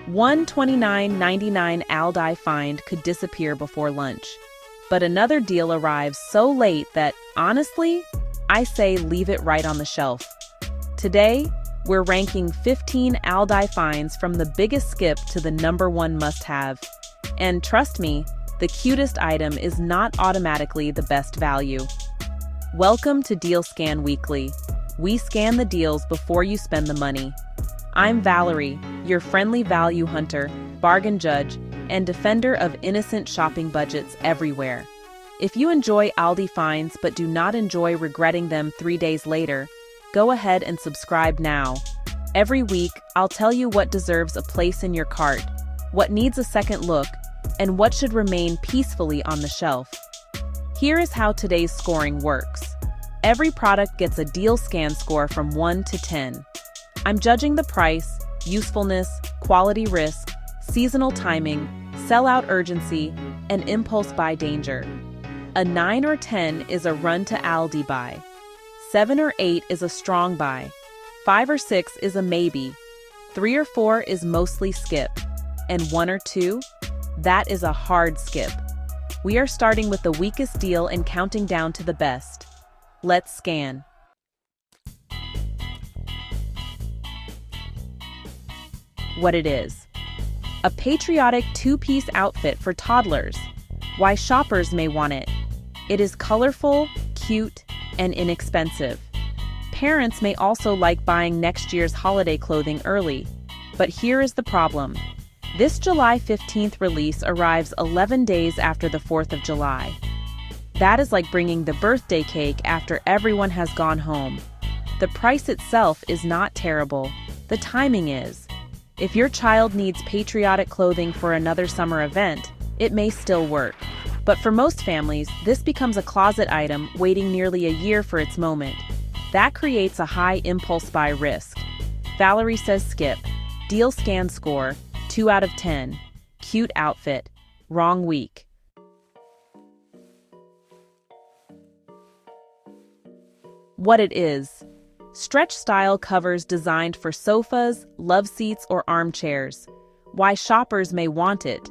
One $29.99 ALDI find could disappear before lunch. But another deal arrives so late that, honestly, I say leave it right on the shelf. Today, we're ranking 15 ALDI finds from the biggest skip to the #1 must-have. And trust me, the cutest item is not automatically the best value. Welcome to Deal Scan Weekly. We scan the deals before you spend the money. I'm Valerie, your friendly value hunter, bargain judge, and defender of innocent shopping budgets everywhere. If you enjoy ALDI finds but do not enjoy regretting them 3 days later, go ahead and subscribe now. Every week, I'll tell you what deserves a place in your cart, what needs a second look, and what should remain peacefully on the shelf. Here is how today's scoring works. Every product gets a deal scan score from 1 to 10. I'm judging the price, usefulness, quality risk, seasonal timing, sellout urgency, and impulse buy danger. A 9 or 10 is a run to ALDI buy. 7 or 8 is a strong buy. 5 or 6 is a maybe. 3 or 4 is mostly skip. And 1 or 2? That is a hard skip. We are starting with the weakest deal and counting down to the best. Let's scan. What it is. A patriotic two-piece outfit for toddlers. Why shoppers may want it. It is colorful, cute, and inexpensive. Parents may also like buying next year's holiday clothing early. But here is the problem. This July 15th release arrives 11 days after the 4th of July. That is like bringing the birthday cake after everyone has gone home. The price itself is not terrible. The timing is. If your child needs patriotic clothing for another summer event, it may still work. But for most families, this becomes a closet item waiting nearly a year for its moment. That creates a high impulse buy risk. Valerie says skip. Deal scan score, 2 out of 10. Cute outfit. Wrong week. What it is. Stretch style covers designed for sofas, love seats, or armchairs. Why shoppers may want it.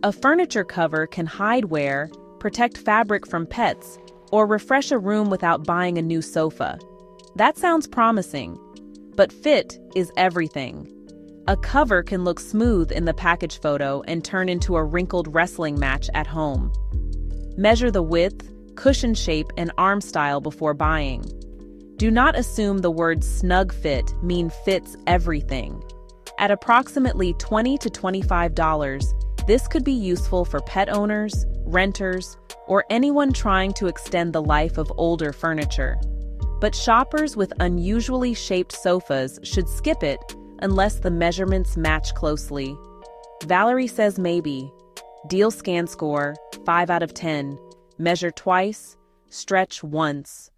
A furniture cover can hide wear, protect fabric from pets, or refresh a room without buying a new sofa. That sounds promising, but fit is everything. A cover can look smooth in the package photo and turn into a wrinkled wrestling match at home. Measure the width, cushion shape, and arm style before buying. Do not assume the words snug fit mean fits everything. At approximately $20 to $25, this could be useful for pet owners, renters, or anyone trying to extend the life of older furniture. But shoppers with unusually shaped sofas should skip it unless the measurements match closely. Valerie says maybe. Deal scan score, 5 out of 10. Measure twice, stretch once.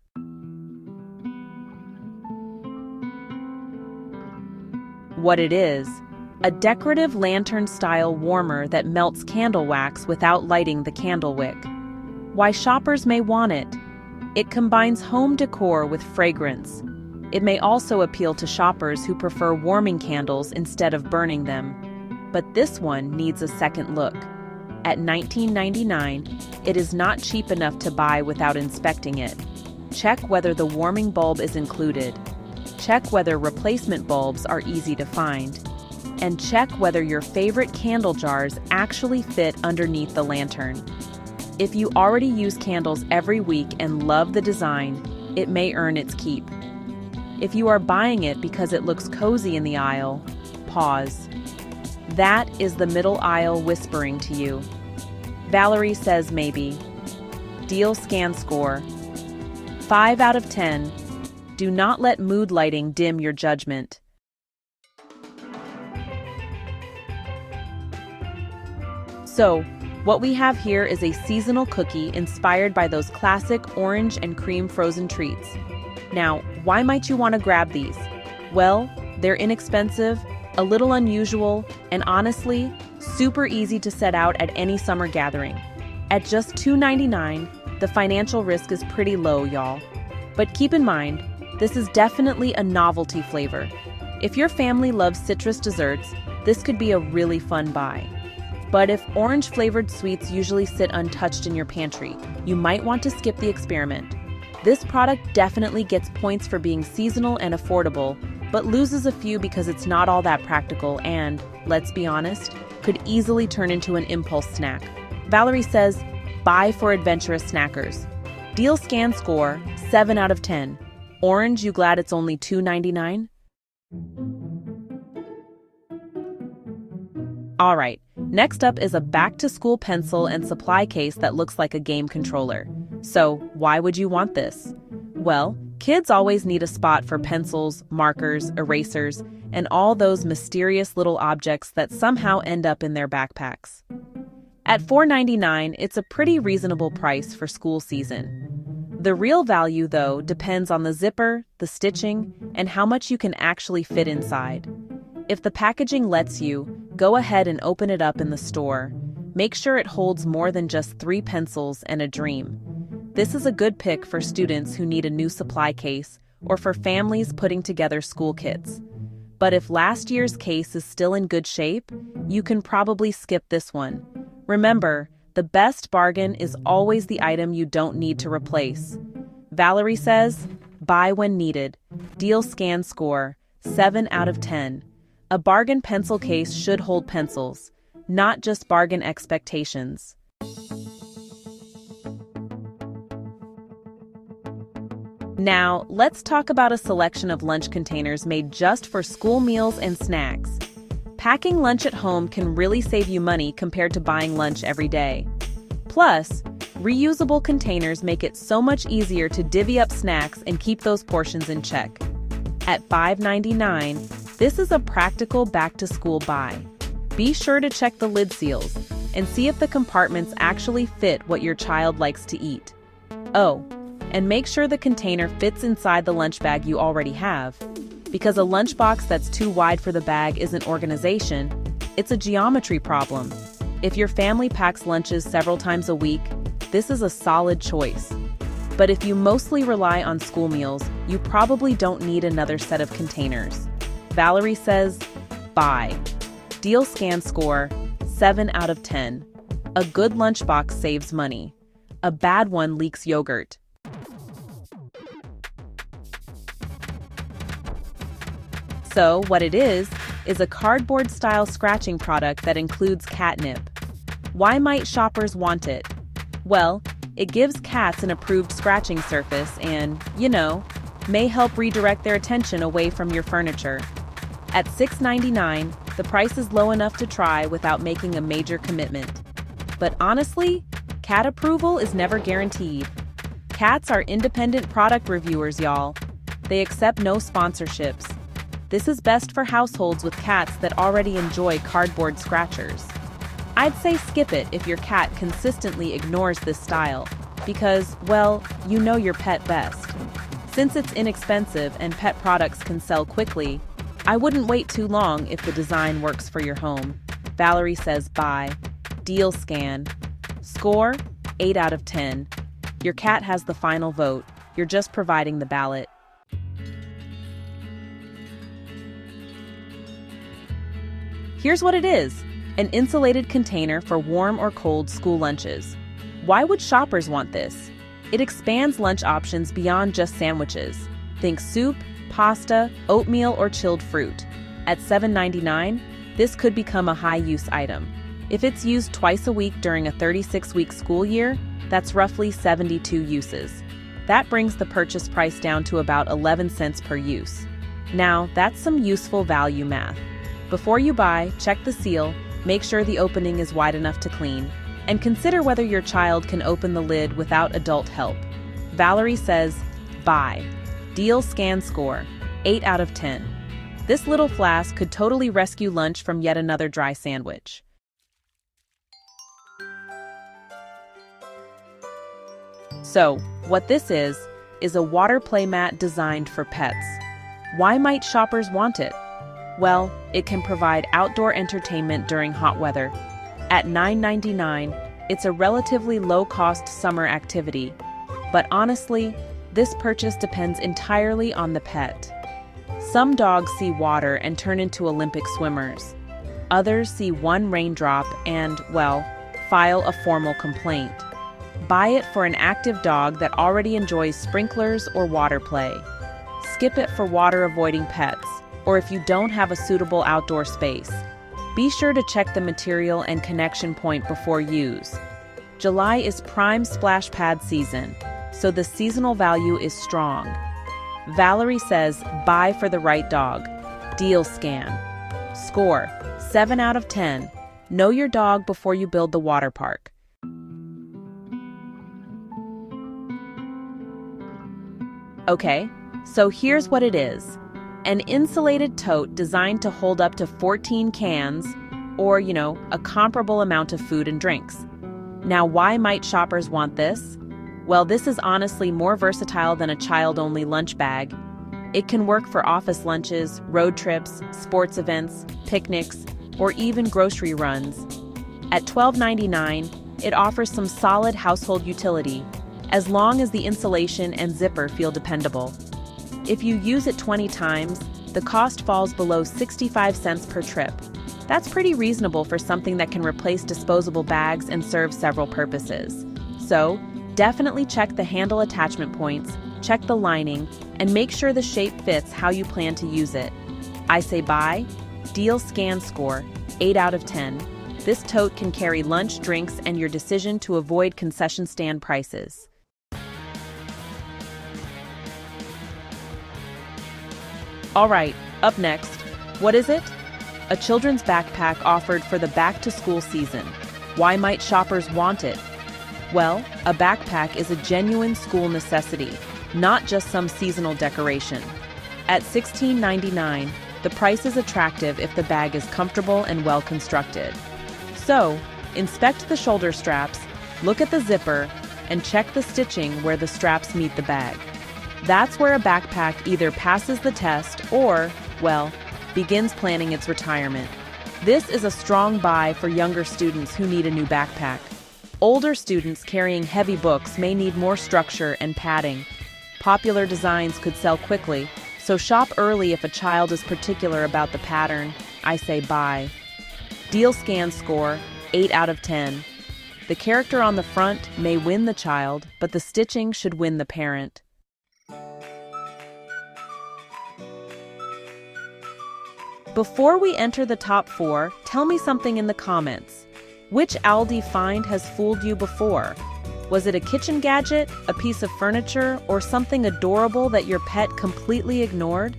What it is. A decorative lantern-style warmer that melts candle wax without lighting the candle wick. Why shoppers may want it. It combines home decor with fragrance. It may also appeal to shoppers who prefer warming candles instead of burning them. But this one needs a second look. At $19.99, it is not cheap enough to buy without inspecting it. Check whether the warming bulb is included. Check whether replacement bulbs are easy to find. And check whether your favorite candle jars actually fit underneath the lantern. If you already use candles every week and love the design, it may earn its keep. If you are buying it because it looks cozy in the aisle, pause. That is the middle aisle whispering to you. Valerie says maybe. Deal scan score, 5 out of 10. Do not let mood lighting dim your judgment. So, what we have here is a seasonal cookie inspired by those classic orange and cream frozen treats. Now, why might you want to grab these? Well, they're inexpensive, a little unusual, and honestly, super easy to set out at any summer gathering. At just $2.99, the financial risk is pretty low, y'all. But keep in mind, this is definitely a novelty flavor. If your family loves citrus desserts, this could be a really fun buy. But if orange-flavored sweets usually sit untouched in your pantry, you might want to skip the experiment. This product definitely gets points for being seasonal and affordable, but loses a few because it's not all that practical and, let's be honest, could easily turn into an impulse snack. Valerie says, buy for adventurous snackers. Deal scan score, 7 out of 10. Orange, you glad it's only $2.99? All right, next up is a back-to-school pencil and supply case that looks like a game controller. So, why would you want this? Well, kids always need a spot for pencils, markers, erasers, and all those mysterious little objects that somehow end up in their backpacks. At $4.99, it's a pretty reasonable price for school season. The real value, though, depends on the zipper, the stitching, and how much you can actually fit inside. If the packaging lets you, go ahead and open it up in the store. Make sure it holds more than just 3 pencils and a dream. This is a good pick for students who need a new supply case or for families putting together school kits. But if last year's case is still in good shape, you can probably skip this one. Remember, the best bargain is always the item you don't need to replace. Valerie says, buy when needed. Deal scan score, 7 out of 10. A bargain pencil case should hold pencils, not just bargain expectations. Now, let's talk about a selection of lunch containers made just for school meals and snacks. Packing lunch at home can really save you money compared to buying lunch every day. Plus, reusable containers make it so much easier to divvy up snacks and keep those portions in check. At $5.99, this is a practical back-to-school buy. Be sure to check the lid seals and see if the compartments actually fit what your child likes to eat. Oh, and make sure the container fits inside the lunch bag you already have. Because a lunchbox that's too wide for the bag isn't organization, it's a geometry problem. If your family packs lunches several times a week, this is a solid choice. But if you mostly rely on school meals, you probably don't need another set of containers. Valerie says, buy. Deal scan score, 7 out of 10. A good lunchbox saves money. A bad one leaks yogurt. So, what it is a cardboard-style scratching product that includes catnip. Why might shoppers want it? Well, it gives cats an approved scratching surface and, may help redirect their attention away from your furniture. At $6.99, the price is low enough to try without making a major commitment. But honestly, cat approval is never guaranteed. Cats are independent product reviewers, y'all. They accept no sponsorships. This is best for households with cats that already enjoy cardboard scratchers. I'd say skip it if your cat consistently ignores this style, because, well, you know your pet best. Since it's inexpensive and pet products can sell quickly, I wouldn't wait too long if the design works for your home. Valerie says buy. Deal scan. Score, 8 out of 10. Your cat has the final vote. You're just providing the ballot. Here's what it is: an insulated container for warm or cold school lunches. Why would shoppers want this? It expands lunch options beyond just sandwiches. Think soup, pasta, oatmeal, or chilled fruit. At $7.99, this could become a high-use item. If it's used twice a week during a 36-week school year, that's roughly 72 uses. That brings the purchase price down to about 11 cents per use. Now, that's some useful value math. Before you buy, check the seal, make sure the opening is wide enough to clean, and consider whether your child can open the lid without adult help. Valerie says, buy. Deal scan score, 8 out of 10. This little flask could totally rescue lunch from yet another dry sandwich. So, what this is a water play mat designed for pets. Why might shoppers want it? Well, it can provide outdoor entertainment during hot weather. At $9.99, it's a relatively low-cost summer activity. But honestly, this purchase depends entirely on the pet. Some dogs see water and turn into Olympic swimmers. Others see one raindrop and, well, file a formal complaint. Buy it for an active dog that already enjoys sprinklers or water play. Skip it for water-avoiding pets, or if you don't have a suitable outdoor space. Be sure to check the material and connection point before use. July is prime splash pad season, so the seasonal value is strong. Valerie says, buy for the right dog. Deal scan. Score, 7 out of 10. Know your dog before you build the water park. Okay, so here's what it is. An insulated tote designed to hold up to 14 cans, or, a comparable amount of food and drinks. Now, why might shoppers want this? Well, this is honestly more versatile than a child-only lunch bag. It can work for office lunches, road trips, sports events, picnics, or even grocery runs. At $12.99, it offers some solid household utility, as long as the insulation and zipper feel dependable. If you use it 20 times, the cost falls below 65 cents per trip. That's pretty reasonable for something that can replace disposable bags and serve several purposes. So, definitely check the handle attachment points, check the lining, and make sure the shape fits how you plan to use it. I say buy. Deal scan score, 8 out of 10. This tote can carry lunch, drinks, and your decision to avoid concession stand prices. All right, up next, what is it? A children's backpack offered for the back-to-school season. Why might shoppers want it? Well, a backpack is a genuine school necessity, not just some seasonal decoration. At $16.99, the price is attractive if the bag is comfortable and well-constructed. So, inspect the shoulder straps, look at the zipper, and check the stitching where the straps meet the bag. That's where a backpack either passes the test or, well, begins planning its retirement. This is a strong buy for younger students who need a new backpack. Older students carrying heavy books may need more structure and padding. Popular designs could sell quickly, so shop early if a child is particular about the pattern. I say buy. Deal scan score, 8 out of 10. The character on the front may win the child, but the stitching should win the parent. Before we enter the top 4, tell me something in the comments. Which ALDI find has fooled you before? Was it a kitchen gadget, a piece of furniture, or something adorable that your pet completely ignored?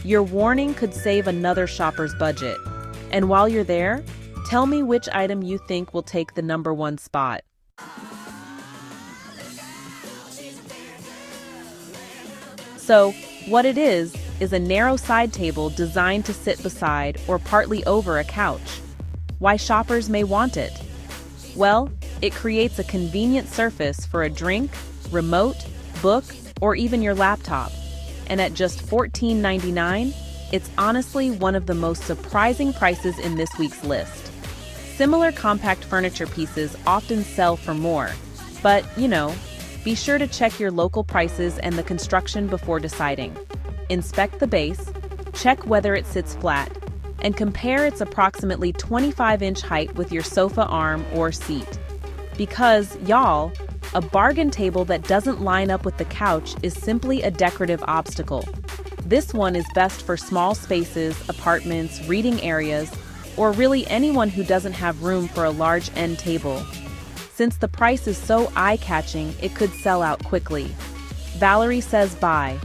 Your warning could save another shopper's budget. And while you're there, tell me which item you think will take the #1 spot. So, what it is a narrow side table designed to sit beside or partly over a couch. Why shoppers may want it? Well, it creates a convenient surface for a drink, remote, book, or even your laptop. And at just $14.99, it's honestly one of the most surprising prices in this week's list. Similar compact furniture pieces often sell for more, but, be sure to check your local prices and the construction before deciding. Inspect the base, check whether it sits flat, and compare its approximately 25-inch height with your sofa arm or seat. Because, y'all, a bargain table that doesn't line up with the couch is simply a decorative obstacle. This one is best for small spaces, apartments, reading areas, or really anyone who doesn't have room for a large end table. Since the price is so eye-catching, it could sell out quickly. Valerie says buy.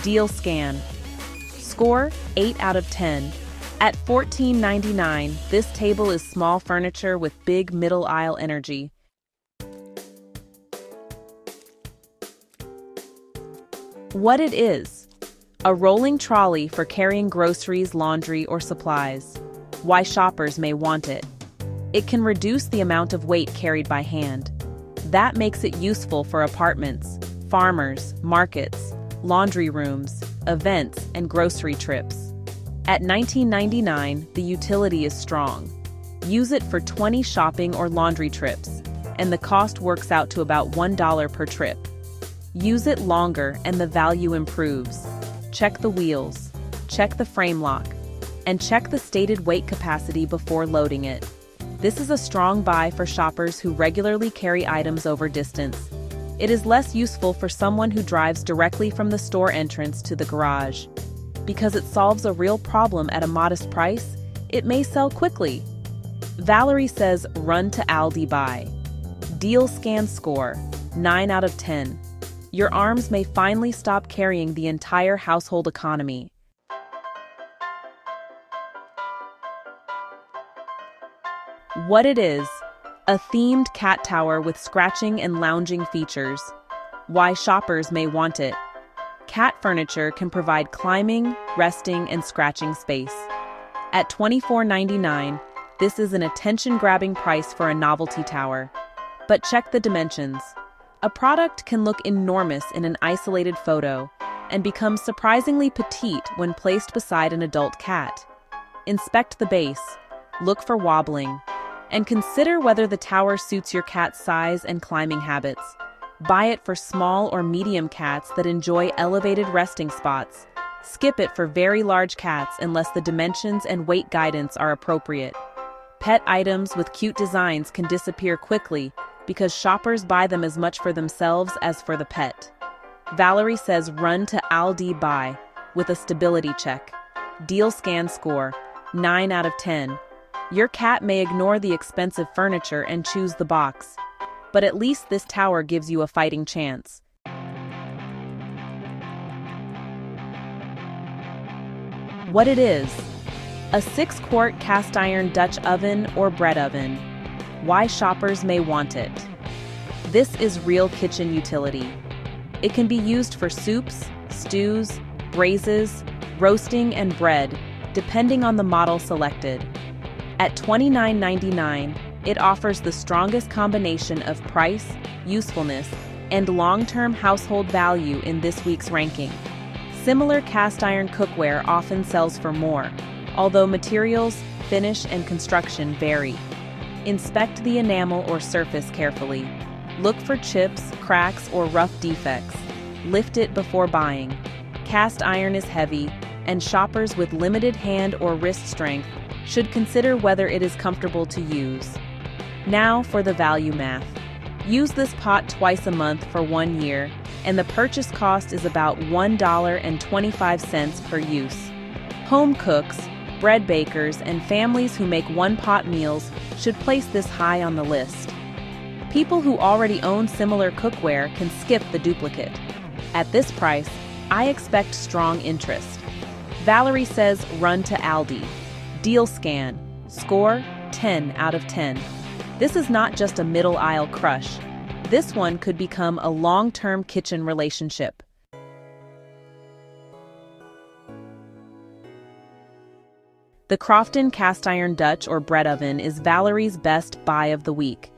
Deal scan. Score, 8 out of 10. At $14.99, this table is small furniture with big middle aisle energy. What it is: a rolling trolley for carrying groceries, laundry, or supplies. Why shoppers may want it. It can reduce the amount of weight carried by hand. That makes it useful for apartments, farmers, markets, laundry rooms, events, and grocery trips. At $19.99, the utility is strong. Use it for 20 shopping or laundry trips, and the cost works out to about $1 per trip. Use it longer and the value improves. Check the wheels. Check the frame lock. and check the stated weight capacity before loading it. This is a strong buy for shoppers who regularly carry items over distance. It is less useful for someone who drives directly from the store entrance to the garage. Because it solves a real problem at a modest price, it may sell quickly. Valerie says run to ALDI buy. Deal scan score, 9 out of 10. Your arms may finally stop carrying the entire household economy. What it is: a themed cat tower with scratching and lounging features. Why shoppers may want it. Cat furniture can provide climbing, resting, and scratching space. At $24.99, this is an attention-grabbing price for a novelty tower. But check the dimensions. A product can look enormous in an isolated photo and become surprisingly petite when placed beside an adult cat. Inspect the base, look for wobbling, and consider whether the tower suits your cat's size and climbing habits. Buy it for small or medium cats that enjoy elevated resting spots. Skip it for very large cats unless the dimensions and weight guidance are appropriate. Pet items with cute designs can disappear quickly because shoppers buy them as much for themselves as for the pet. Valerie says run to ALDI buy with a stability check. Deal scan score, 9 out of 10. Your cat may ignore the expensive furniture and choose the box, but at least this tower gives you a fighting chance. What it is: a 6-quart cast iron Dutch oven or bread oven. Why shoppers may want it. This is real kitchen utility. It can be used for soups, stews, braises, roasting, and bread, depending on the model selected. At $29.99, it offers the strongest combination of price, usefulness, and long-term household value in this week's ranking. Similar cast iron cookware often sells for more, although materials, finish, and construction vary. Inspect the enamel or surface carefully. Look for chips, cracks, or rough defects. Lift it before buying. Cast iron is heavy, and shoppers with limited hand or wrist strength should consider whether it is comfortable to use. Now for the value math. Use this pot twice a month for 1 year, and the purchase cost is about $1.25 per use. Home cooks, bread bakers, and families who make one-pot meals should place this high on the list. People who already own similar cookware can skip the duplicate. At this price, I expect strong interest. Valerie says run to ALDI. Deal scan. Score, 10 out of 10. This is not just a middle aisle crush. This one could become a long-term kitchen relationship. The Crofton cast iron Dutch or bread oven is Valerie's best buy of the week.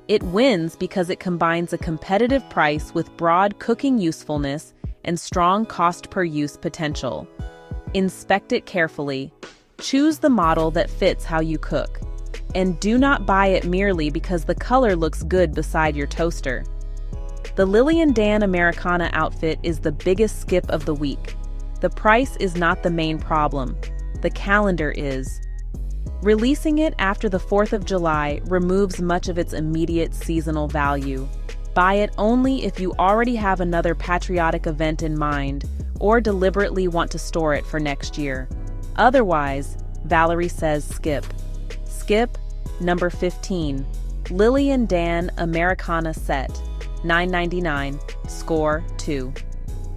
It wins because it combines a competitive price with broad cooking usefulness and strong cost per use potential. Inspect it carefully. Choose the model that fits how you cook. And do not buy it merely because the color looks good beside your toaster. The Lily and Dan Americana outfit is the biggest skip of the week. The price is not the main problem. The calendar is. Releasing it after the 4th of July removes much of its immediate seasonal value. Buy it only if you already have another patriotic event in mind or deliberately want to store it for next year. Otherwise, Valerie says skip. Skip, number 15, Lily and Dan Americana set, $9.99, score 2.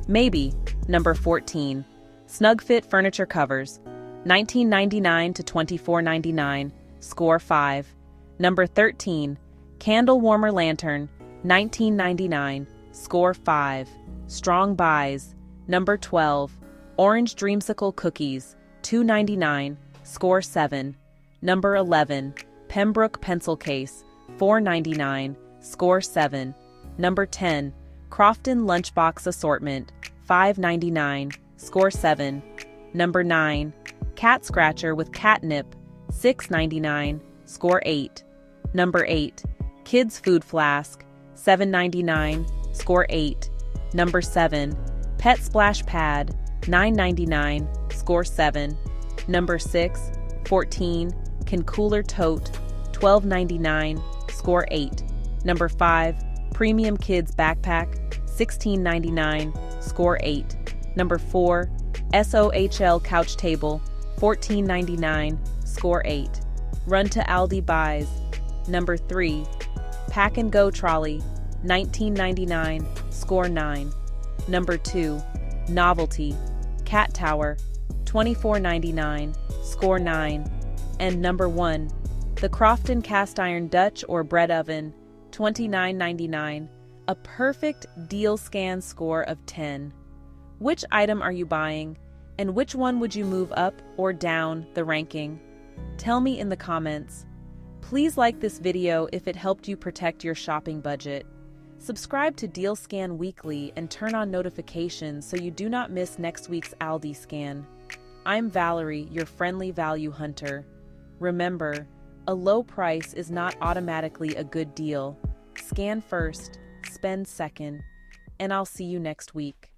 Maybe, number 14, Snug Fit furniture covers, $19.99 to $24.99, score 5. Number 13, candle warmer lantern, $19.99, score 5. Strong buys. Number 12, orange dreamsicle cookies, $2.99, score 7. Number 11, Pembroke pencil case, $4.99, score 7. Number 10, Crofton lunchbox assortment, $5.99, score 7. Number 9, cat scratcher with catnip, $6.99, score 8. Number 8, kids food flask, $7.99, score 8. Number 7, pet splash pad, $9.99, score 7. Number 6, 14, can cooler tote, $12.99, score 8. Number 5, premium kids backpack, $16.99, score 8. Number 4, SOHL couch table, $14.99, score 8. Run to ALDI buys. Number 3, Pack and Go Trolley, $19.99, score 9. Number 2, Novelty, Cat Tower, $24.99, score 9. And number 1, the Crofton cast iron Dutch or bread oven, $29.99, a perfect deal scan score of 10. Which item are you buying, and which one would you move up or down the ranking? Tell me in the comments. Please like this video if it helped you protect your shopping budget. Subscribe to Deal Scan Weekly and turn on notifications so you do not miss next week's ALDI scan. I'm Valerie, your friendly value hunter. Remember, a low price is not automatically a good deal. Scan first, spend second, and I'll see you next week.